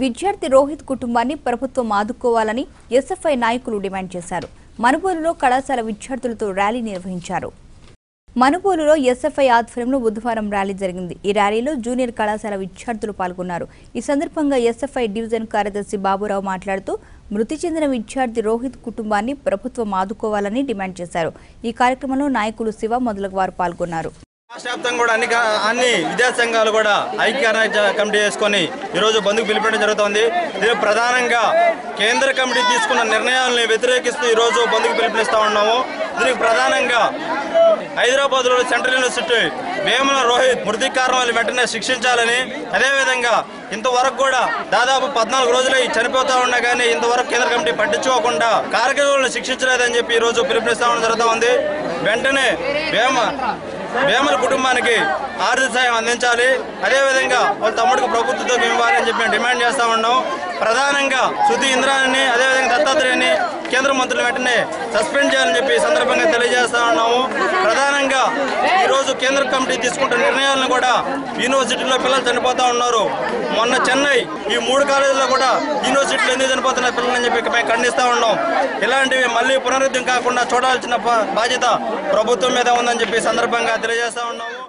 విద్యార్థి రోహిత్ కుటుంబాన్ని ప్రభుత్వం ఆదుకోవాలని ఎస్ఎఫ్ఐ నాయకులు డిమాండ్ చేశారు. మనుబోలులో కళాశాల విద్యార్థులతో ర్యాలీ నిర్వహించారు. మనుబోలులో ఎస్ఎఫ్ఐ ఆధ్వర్యంలో బుధవారం ర్యాలీ జరిగింది. ఈ ర్యాలీలో జూనియర్ కళాశాల విద్యార్థులు పాల్గొన్నారు. ఈ సందర్భంగా ఎస్ఎఫ్ఐ డివిజన్ కార్యదర్శి బాబురావు మాట్లాడుతూ మృతి చెందిన విద్యార్థి రోహిత్ కుటుంబాన్ని ప్రభుత్వం ఆదుకోవాలని డిమాండ్ చేశారు. ఈ కార్యక్రమంలో నాయకులు శివ మొదలగు వారు పాల్గొన్నారు. రాష్ట్రవ్యాప్తంగా కూడా అన్ని విద్యాసంఘాలు కూడా ఐక్యరాజ్య కమిటీ చేసుకొని ఈరోజు బంద్కు పిలిపించడం జరుగుతోంది. ఇది ప్రధానంగా కేంద్ర కమిటీ తీసుకున్న నిర్ణయాలను వ్యతిరేకిస్తూ ఈరోజు బంద్కు పిలుపునిస్తా ఉన్నాము. దీనికి ప్రధానంగా హైదరాబాద్లో సెంట్రల్ యూనివర్సిటీ వేముల రోహిత్ మృతి కారణాలు వెంటనే శిక్షించాలని, అదేవిధంగా ఇంతవరకు కూడా దాదాపు 14 రోజులై చనిపోతా ఉన్నా కానీ ఇంతవరకు కేంద్ర కమిటీ పట్టించుకోకుండా కారకులను శిక్షించలేదని చెప్పి ఈరోజు పిలుపునిస్తా ఉండడం జరుగుతూ ఉంది. వెంటనే వేమల కుటుంబానికి ఆర్థిక సాయం అందించాలి, అదేవిధంగా వాళ్ళ తమ్ముడికి ప్రభుత్వంతో ఇవ్వాలి అని చెప్పి మేము డిమాండ్ చేస్తా ఉన్నాం. ప్రధానంగా శృతి ఇంద్రాని అదేవిధంగా దత్తాత్రేయని కేంద్ర మంత్రులు వెంటనే సస్పెండ్ చేయాలని చెప్పి సందర్భంగా తెలియజేస్తా ఉన్నాము. ప్రధానంగా ఈరోజు కేంద్ర కమిటీ తీసుకుంటున్న నిర్ణయాలను కూడా యూనివర్సిటీలో పిల్లలు చనిపోతా ఉన్నారు. మొన్న చెన్నై ఈ 3 కాలేజీల్లో కూడా యూనివర్సిటీలో ఎందుకు చనిపోతున్న పిల్లలని చెప్పి మేము ఖండిస్తా ఉన్నాం. ఇలాంటివి మళ్ళీ పునరుద్ధం కాకుండా చూడాల్సిన బాధ్యత ప్రభుత్వం మీద ఉందని చెప్పి సందర్భంగా తెలియజేస్తా ఉన్నాము.